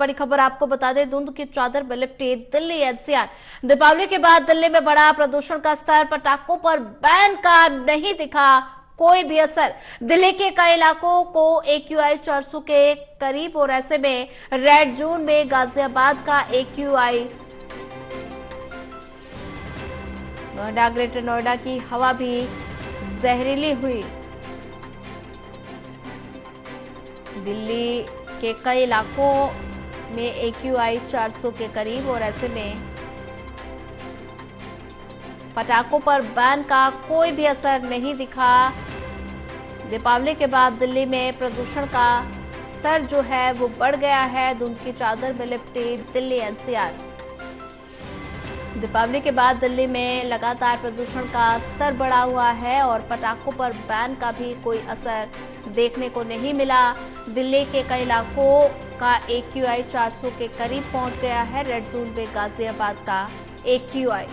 बड़ी खबर आपको बता दें, धुंध की चादर में लिपटी दिल्ली एनसीआर। दीपावली के बाद दिल्ली में बढ़ा प्रदूषण का स्तर, पटाखों पर बैन का नहीं दिखा कोई भी असर। दिल्ली के कई इलाकों को AQI 400 के करीब और ऐसे में रेड जोन में गाजियाबाद का AQI। नोएडा, ग्रेटर नोएडा की हवा भी जहरीली हुई। दिल्ली के कई इलाकों में AQI 400 के करीब और ऐसे में पटाखों पर बैन का कोई भी असर नहीं दिखा। दीपावली के बाद दिल्ली में प्रदूषण का स्तर जो है वो बढ़ गया है। धुंध की चादर में लिपटी दिल्ली एनसीआर। दीपावली के बाद दिल्ली में लगातार प्रदूषण का स्तर बढ़ा हुआ है और पटाखों पर बैन का भी कोई असर देखने को नहीं मिला। दिल्ली के कई इलाकों का AQI 400 के करीब पहुंच गया है। रेड जोन में गाजियाबाद का AQI।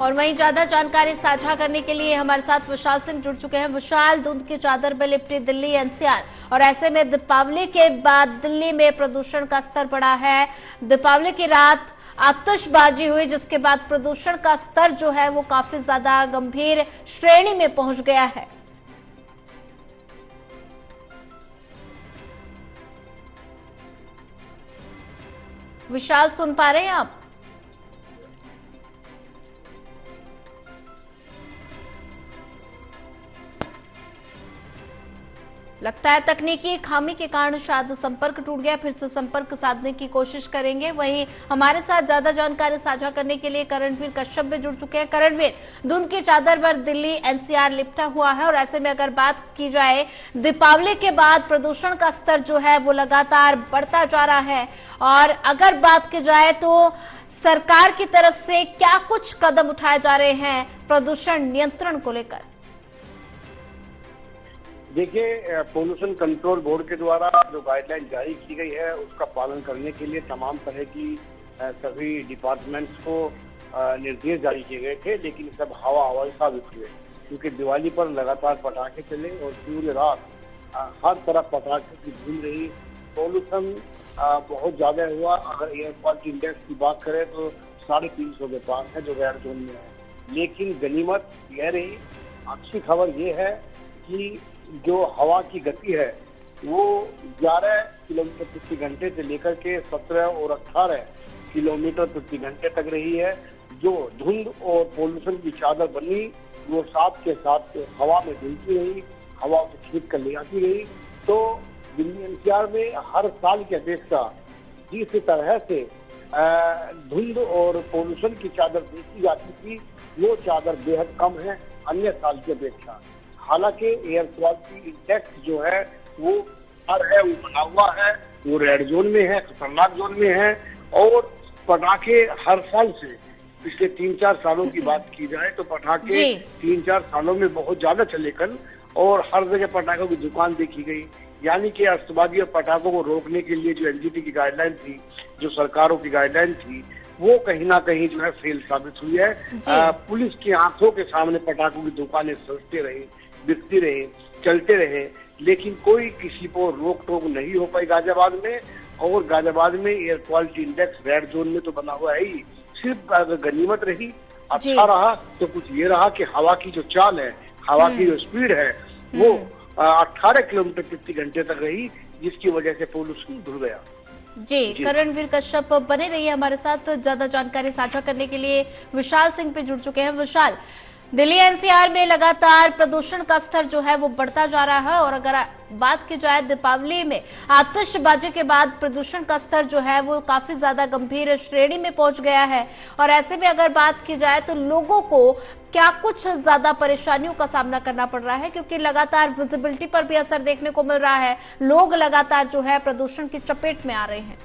और वहीं ज्यादा जानकारी साझा करने के लिए हमारे साथ विशाल सिंह जुड़ चुके हैं। विशाल, धुंध की चादर में लिपटी दिल्ली एनसीआर और ऐसे में दीपावली के बाद दिल्ली में प्रदूषण का स्तर बढ़ा है। दीपावली की रात आतिशबाजी हुई जिसके बाद प्रदूषण का स्तर जो है वो काफी ज्यादा गंभीर श्रेणी में पहुंच गया है। विशाल, सुन पा रहे हैं आप? लगता है तकनीकी खामी के कारण शायद संपर्क टूट गया। फिर से संपर्क साधने की कोशिश करेंगे। वहीं हमारे साथ ज्यादा जानकारी साझा करने के लिए करणवीर कश्यप भी जुड़ चुके हैं। करणवीर, धुंध की चादर पर दिल्ली एनसीआर लिपटा हुआ है और ऐसे में अगर बात की जाए दीपावली के बाद प्रदूषण का स्तर जो है वो लगातार बढ़ता जा रहा है और अगर बात की जाए तो सरकार की तरफ से क्या कुछ कदम उठाए जा रहे हैं प्रदूषण नियंत्रण को लेकर? देखिए, पोल्यूशन कंट्रोल बोर्ड के द्वारा जो गाइडलाइन जारी की गई है उसका पालन करने के लिए तमाम तरह की सभी डिपार्टमेंट्स को निर्देश जारी किए गए थे, लेकिन सब हवाई साबित हुए क्योंकि दिवाली पर लगातार पटाखे चले और पूरी रात हर तरफ पटाखे की धूम रही। पोल्यूशन बहुत ज्यादा हुआ। अगर एयर क्वालिटी इंडेक्स की बात करें तो 350 के पास है जो रेड जोन में है। लेकिन गनीमत यह रही, अच्छी खबर यह है कि जो हवा की गति है वो 11 किलोमीटर प्रति घंटे से लेकर के 17 और 18 किलोमीटर प्रति घंटे तक रही है। जो धुंध और पोल्यूशन की चादर बनी वो साथ के साथ हवा में धुलती रही, हवा को खींच कर ले आती रही। तो दिल्ली एनसीआर में हर साल की अपेक्षा जिस तरह से धुंध और पोल्यूशन की चादर देखी जाती थी वो चादर बेहद कम है अन्य साल की अपेक्षा। हालांकि एयर क्वालिटी इंडेक्स जो है वो है, वो बना हुआ है, वो रेड जोन में है, खतरनाक जोन में है। और पटाखे हर साल से पिछले 3-4 सालों की बात की जाए तो पटाखे 3-4 सालों में बहुत ज्यादा चले कल और हर जगह पटाखों की दुकान देखी गई। यानी कि अस्तबाजी और पटाखों को रोकने के लिए जो एनजीटी की गाइडलाइन थी, जो सरकारों की गाइडलाइन थी, वो कहीं ना कहीं जो है फेल साबित हुई है। पुलिस की आंखों के सामने पटाखों की दुकानें सजते रही, बिकती रहे, चलते रहे, लेकिन कोई किसी को रोक टोक नहीं हो पाई गाजियाबाद में। और गाजियाबाद में air quality index red zone में तो बना हुआ है ही। सिर्फ अगर गनीमत रही, अच्छा रहा तो कुछ ये रहा कि हवा की जो चाल है, हवा की जो स्पीड है वो 18 किलोमीटर प्रति घंटे तक रही, जिसकी वजह से पोल्यूशन धुल गया। जी, करणवीर कश्यप बने रहिए हमारे साथ। ज्यादा जानकारी साझा करने के लिए विशाल सिंह पे जुड़ चुके हैं। विशाल, दिल्ली एनसीआर में लगातार प्रदूषण का स्तर जो है वो बढ़ता जा रहा है और अगर बात की जाए दीपावली में आतिशबाजी के बाद प्रदूषण का स्तर जो है वो काफी ज्यादा गंभीर श्रेणी में पहुंच गया है और ऐसे में अगर बात की जाए तो लोगों को क्या कुछ ज्यादा परेशानियों का सामना करना पड़ रहा है, क्योंकि लगातार विजिबिलिटी पर भी असर देखने को मिल रहा है, लोग लगातार जो है प्रदूषण की चपेट में आ रहे हैं।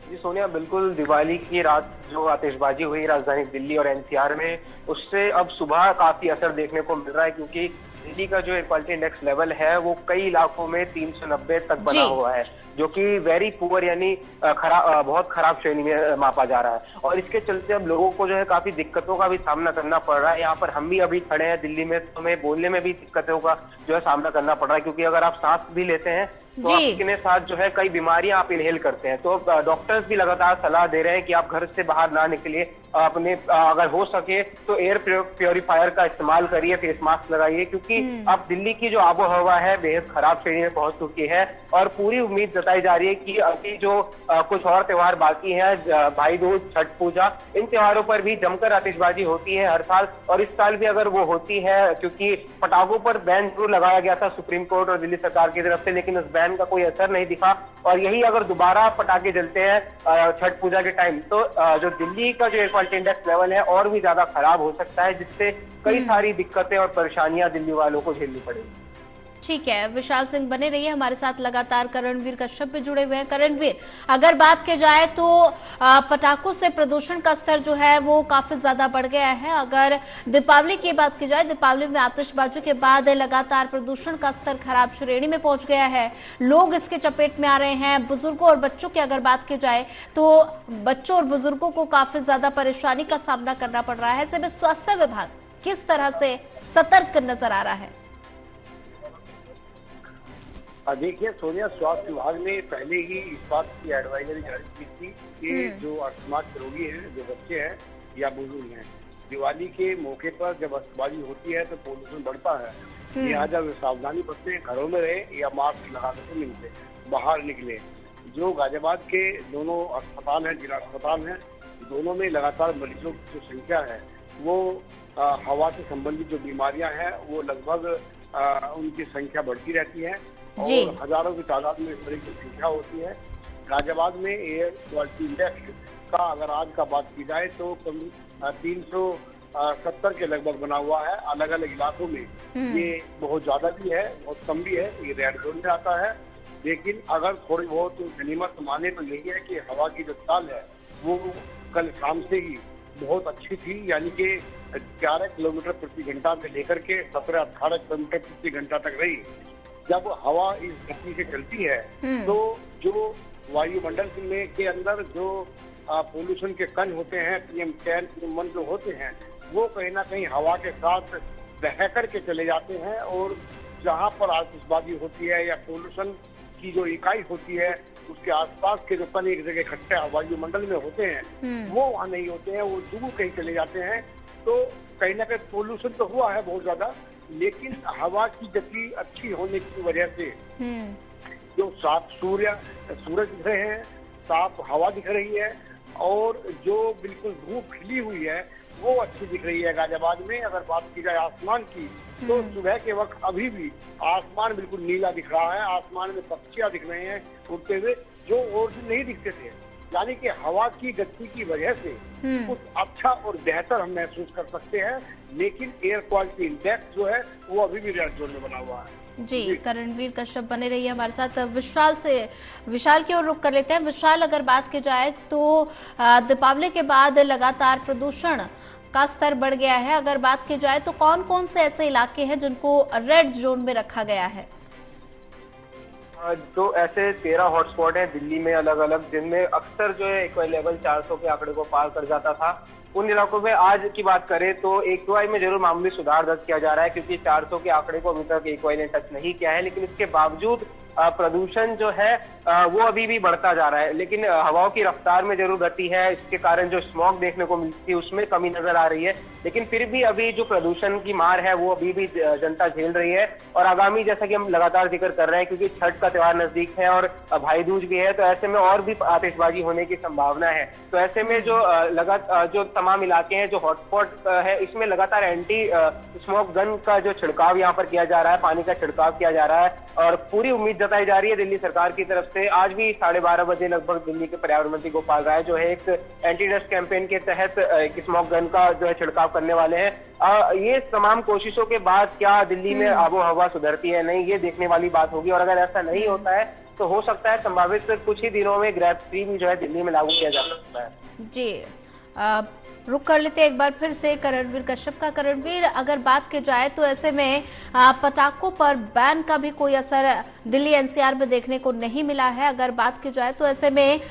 जी सोनिया, बिल्कुल दिवाली की रात जो आतिशबाजी हुई राजधानी दिल्ली और एनसीआर में, उससे अब सुबह काफी असर देखने को मिल रहा है क्योंकि दिल्ली का जो एयर क्वालिटी इंडेक्स लेवल है वो कई इलाकों में 390 तक बना हुआ है। जो कि वेरी पुअर यानी बहुत खराब श्रेणी में मापा जा रहा है। और इसके चलते अब लोगों को जो है काफी दिक्कतों का भी सामना करना पड़ रहा है। यहाँ पर हम भी अभी खड़े हैं दिल्ली में, तो हमें बोलने में भी दिक्कतों का जो है सामना करना पड़ रहा है, क्योंकि अगर आप सांस भी लेते हैं तो आपके साथ जो है कई बीमारियां आप इनहेल करते हैं। तो डॉक्टर्स भी लगातार सलाह दे रहे हैं कि आप घर से बाहर ना निकलिए, अपने अगर हो सके तो एयर प्योरीफायर का इस्तेमाल करिए, फेस मास्क लगाइए, क्योंकि अब दिल्ली की जो आबो हवा है बेहद खराब श्रेणी में पहुंच चुकी है। और पूरी उम्मीद जताई जा रही है कि अभी जो कुछ और त्योहार बाकी हैं, भाई दूज, छठ पूजा, इन त्योहारों पर भी जमकर आतिशबाजी होती है हर साल। और इस साल भी अगर वो होती है, क्योंकि पटाखों पर बैन जरूर लगाया गया था सुप्रीम कोर्ट और दिल्ली सरकार की तरफ से, लेकिन उस बैन का कोई असर नहीं दिखा। और यही अगर दोबारा पटाखे जलते हैं छठ पूजा के टाइम, तो जो दिल्ली का जो एयर क्वालिटी इंडेक्स लेवल है और भी ज्यादा खराब हो सकता है, जिससे कई सारी दिक्कतें और परेशानियां दिल्ली वालों को झेलनी पड़ेगी। ठीक है, विशाल सिंह बने रहिए हमारे साथ, लगातार करणवीर कश्यप भी जुड़े हुए हैं। करणवीर, अगर बात की जाए तो पटाखों से प्रदूषण का स्तर जो है वो काफी ज्यादा बढ़ गया है। अगर दीपावली की बात की जाए, दीपावली में आतिशबाजी के बाद लगातार प्रदूषण का स्तर खराब श्रेणी में पहुंच गया है, लोग इसके चपेट में आ रहे हैं। बुजुर्गों और बच्चों की अगर बात की जाए तो बच्चों और बुजुर्गों को काफी ज्यादा परेशानी का सामना करना पड़ रहा है। ऐसे में स्वास्थ्य विभाग किस तरह से सतर्क नजर आ रहा है? देखिए सोनिया, स्वास्थ्य विभाग ने पहले ही इस बात की एडवाइजरी जारी की थी कि जो अस्थमार्ट रोगी हैं, जो बच्चे हैं या बुजुर्ग हैं, दिवाली के मौके पर जब आतिशबाजी होती है तो पोल्यूशन बढ़ता है, लिहाजा वे सावधानी बरतें, घरों में रहे या मास्क लगा करके निकले, बाहर निकले। जो गाजियाबाद के दोनों अस्पताल हैं, जिला अस्पताल हैं, दोनों में लगातार मरीजों की जो संख्या है वो हवा से संबंधित जो बीमारियां हैं वो लगभग उनकी संख्या बढ़ती रहती है और हजारों की तादाद में इस तरह की संख्या होती है। गाजियाबाद में एयर क्वालिटी इंडेक्स का अगर आज का बात की जाए तो 370 के लगभग बना हुआ है। अलग अलग इलाकों में ये बहुत ज्यादा भी है, बहुत कम भी है, ये रेड जोन में आता है। लेकिन अगर थोड़ी बहुत गनीमत माने तो यही है कि हवा की जो चाल है वो कल शाम से ही बहुत अच्छी थी, यानी कि 11 किलोमीटर प्रति घंटा से लेकर के 17-18 किलोमीटर प्रति घंटा तक रही। जब हवा इस गति से चलती है तो जो वायुमंडल में के अंदर जो पोल्यूशन के कण होते हैं, PM10, PM1 जो होते हैं, वो कहीं ना कहीं हवा के साथ बह करके चले जाते हैं और जहाँ पर आतिशबाजी होती है या पोल्यूशन की जो इकाई होती है उसके आसपास के जो कण एक जगह इकट्ठे वायुमंडल में होते हैं वो वहाँ नहीं होते हैं, वो दूर कहीं चले जाते हैं। तो कहीं ना कहीं पोल्यूशन तो हुआ है बहुत ज्यादा, लेकिन हवा की गति अच्छी होने की वजह से जो साफ सूरज दिख रहे हैं, साफ हवा दिख रही है और जो बिल्कुल धूप खिली हुई है वो अच्छी दिख रही है। गाजियाबाद में अगर बात की जाए आसमान की तो सुबह के वक्त अभी भी आसमान बिल्कुल नीला दिख रहा है, आसमान में पक्षियां दिख रहे हैं उड़ते हुए जो और दिन नहीं दिखते थे। यानी कि हवा की गति की वजह से कुछ अच्छा और बेहतर हम महसूस कर सकते हैं, लेकिन एयर क्वालिटी इंडेक्स जो है वो अभी भी रेड जोन में बना हुआ है। जी, करणवीर कश्यप बने रहिए हमारे साथ। विशाल की ओर रुख कर लेते हैं। विशाल, अगर बात की जाए तो दीपावली के बाद लगातार प्रदूषण का स्तर बढ़ गया है। अगर बात की जाए तो कौन कौन से ऐसे इलाके हैं जिनको रेड जोन में रखा गया है? तो ऐसे 13 हॉटस्पॉट हैं दिल्ली में अलग अलग, जिनमें अक्सर जो है एक्वाई लेवल 400 के आंकड़े को पार कर जाता था। उन इलाकों में आज की बात करें तो एक्वाई में जरूर मामूली सुधार दर्ज किया जा रहा है, क्योंकि 400 के आंकड़े को अभी तक एक्वाई ने टच नहीं किया है, लेकिन इसके बावजूद प्रदूषण जो है वो अभी भी बढ़ता जा रहा है। लेकिन हवाओं की रफ्तार में जरूर गति है, इसके कारण जो स्मॉग देखने को मिलती है उसमें कमी नजर आ रही है। लेकिन फिर भी अभी जो प्रदूषण की मार है वो अभी भी जनता झेल रही है। और आगामी, जैसा कि हम लगातार जिक्र कर रहे हैं, क्योंकि छठ का त्योहार नजदीक है और भाई दूज भी है, तो ऐसे में और भी आतिशबाजी होने की संभावना है। तो ऐसे में जो तमाम इलाके हैं, जो हॉटस्पॉट है, इसमें लगातार एंटी स्मोक गन का जो छिड़काव यहाँ पर किया जा रहा है, पानी का छिड़काव किया जा रहा है। और पूरी उम्मीद जताई जा रही है दिल्ली सरकार की तरफ से। आज भी 12:30 बजे लगभग दिल्ली के पर्यावरण मंत्री गोपाल राय जो है एक एंटी डस्ट कैंपेन के तहत एक स्मोक गन का जो है छिड़काव करने वाले हैं। ये तमाम कोशिशों के बाद क्या दिल्ली में आबो हवा सुधरती है नहीं, ये देखने वाली बात होगी। और अगर ऐसा नहीं होता है तो हो सकता है संभावित कुछ ही दिनों में ग्रेड 3 भी जो है दिल्ली में लागू किया जा सकता है। जी, रुक कर लेते एक बार फिर से करणवीर कश्यप का। करणवीर, अगर बात की जाए तो ऐसे में पटाखों पर बैन का भी कोई असर दिल्ली एनसीआर में देखने को नहीं मिला है। अगर बात की जाए तो ऐसे में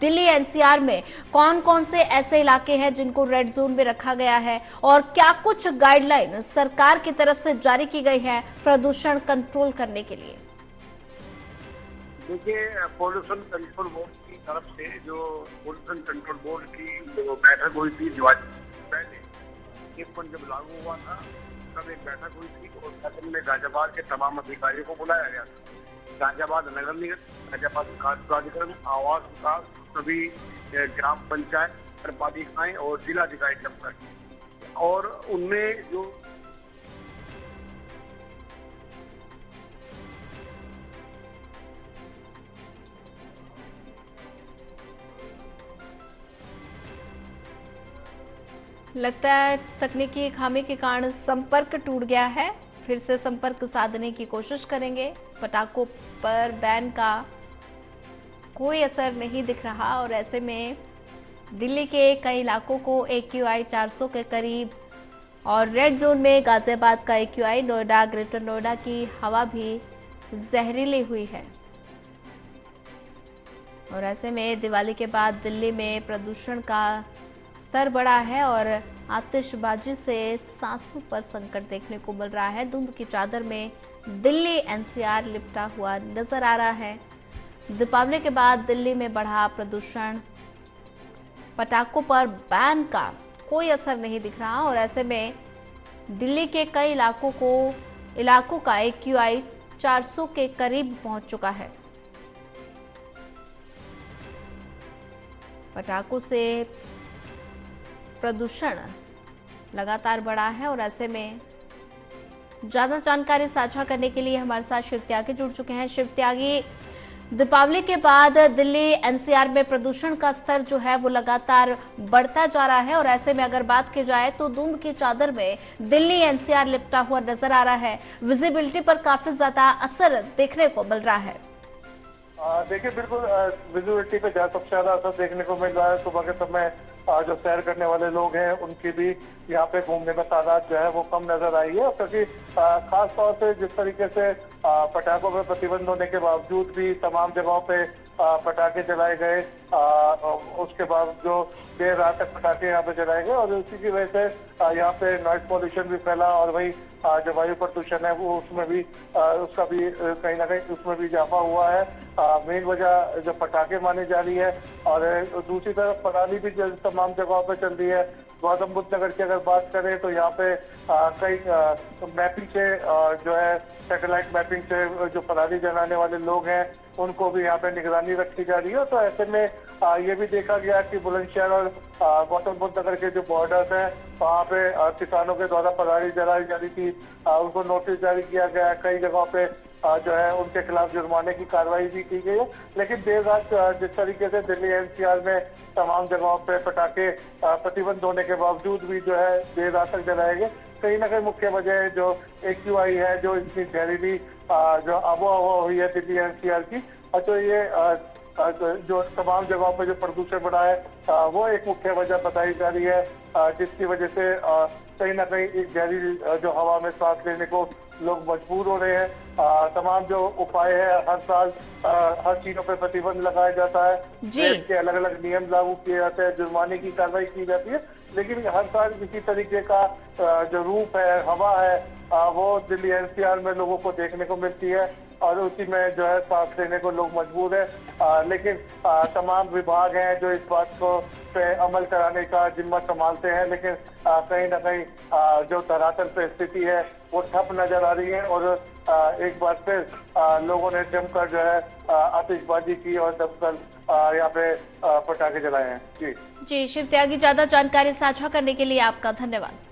दिल्ली एनसीआर में कौन कौन से ऐसे इलाके हैं जिनको रेड जोन में रखा गया है और क्या कुछ गाइडलाइन सरकार की तरफ से जारी की गई है प्रदूषण कंट्रोल करने के लिए? देखिए, पॉल्यूशन कंट्रोल बोर्ड की तरफ से जो पॉल्यूशन कंट्रोल बोर्ड की जो बैठक हुई थी दिवाली पहले 1 जब लागू हुआ था तब एक बैठक हुई थी और बैठक में गाजियाबाद के तमाम अधिकारियों को बुलाया गया था। गाजियाबाद नगर निगम, गाजियाबाद विकास प्राधिकरण, आवास विकास, सभी ग्राम पंचायत, नगरपालिकाएं और जिलाधिकारी दफ्तर, और उनमें जो लगता है तकनीकी खामी के कारण संपर्क टूट गया है। फिर से संपर्क साधने की कोशिश करेंगे। पटाखों पर बैन का कोई असर नहीं दिख रहा और ऐसे में दिल्ली के कई इलाकों को AQI 400 के करीब और रेड जोन में गाजियाबाद का AQI, नोएडा, ग्रेटर नोएडा की हवा भी जहरीली हुई है। और ऐसे में दिवाली के बाद दिल्ली में प्रदूषण का स्तर बढ़ा है और आतिशबाजी से सांसों पर संकट देखने को मिल रहा है। धुंध की चादर में दिल्ली एनसीआर लिपटा हुआ नजर आ रहा है। दीपावली के बाद दिल्ली में बढ़ा प्रदूषण, पटाखों पर बैन का कोई असर नहीं दिख रहा और ऐसे में दिल्ली के कई इलाकों का AQI 400 के करीब पहुंच चुका है। पटाखों से प्रदूषण लगातार बढ़ा है और ऐसे में ज्यादा जानकारी साझा करने के लिए हमारे साथ शिव त्यागी जुड़ चुके हैं। शिव त्यागी, दीपावली के बाद दिल्ली एनसीआर में प्रदूषण का स्तर जो है वो लगातार बढ़ता जा रहा है और ऐसे में अगर बात की जाए तो धुंध की चादर में दिल्ली एनसीआर लिपटा हुआ नजर आ रहा है। विजिबिलिटी पर काफी ज्यादा असर देखने को मिल रहा है। देखिए, बिल्कुल विजिबिलिटी पे सबसे ज्यादा असर देखने को मिल रहा है। सुबह के समय जो सैर करने वाले लोग हैं उनकी भी यहाँ पे घूमने में तादाद जो है वो कम नजर आई है, क्योंकि खास तौर से जिस तरीके से पटाखों पर प्रतिबंध होने के बावजूद भी तमाम जगहों पे पटाखे जलाए गए, उसके बाद जो देर रात तक पटाखे यहाँ पे जलाए गए और उसी की वजह से यहाँ पे नॉइज पॉल्यूशन भी फैला और वही जो वायु प्रदूषण है वो उसमें भी उसका भी कहीं ना कहीं उसमें भी इजाफा हुआ है। मेन वजह जो पटाखे मानी जा रही है और दूसरी तरफ पराली भी तमाम जगहों पे चल रही है। गौतम बुद्ध नगर की अगर बात करें तो यहाँ पे कई मैपिंग से जो है सैटेलाइट मैपिंग से जो पराली जलाने वाले लोग हैं उनको भी यहाँ पे निगरानी रखी जा रही है। तो ऐसे में ये भी देखा गया कि बुलंदशहर और गौतम बुद्ध नगर के जो बॉर्डर्स हैं वहाँ पे किसानों के द्वारा पराली जलाई जा रही थी, उनको नोटिस जारी किया गया। कई जगहों पे जो है उनके खिलाफ जुर्माने की कार्रवाई भी की गई है। लेकिन देर रात जिस तरीके से दिल्ली एनसीआर में तमाम जगहों पे पटाखे प्रतिबंध होने के बावजूद भी जो है देर रात तक जलाए गए, कहीं ना कहीं मुख्य वजह है जो AQI है, जो इतनी जहरीली जो आबो हवा हुई है दिल्ली एनसीआर की, और तो ये जो तमाम जगहों पे जो प्रदूषण बढ़ा है वो एक मुख्य वजह बताई जा रही है, जिसकी वजह से कहीं ना कहीं एक जहरीली जो हवा में सांस लेने को लोग मजबूर हो रहे हैं। तमाम जो उपाय है, हर साल हर चीजों पे प्रतिबंध लगाया जाता है, देश के अलग अलग नियम लागू किए जाते हैं, जुर्माने की कार्रवाई की जाती है, लेकिन हर साल इसी तरीके का जो रूप है, हवा है, वो दिल्ली एनसीआर में लोगों को देखने को मिलती है और उसी में जो है सांस लेने को लोग मजबूर है। लेकिन तमाम विभाग हैं जो इस बात को पे अमल कराने का जिम्मा संभालते हैं, लेकिन कहीं ना कहीं जो धरातल पे स्थिति है वो ठप नजर आ रही है और एक बार फिर लोगों ने जमकर जो है आतिशबाजी की और दमकल यहाँ पे पटाखे जलाए हैं। जी शिव त्यागी, ज्यादा जानकारी साझा करने के लिए आपका धन्यवाद।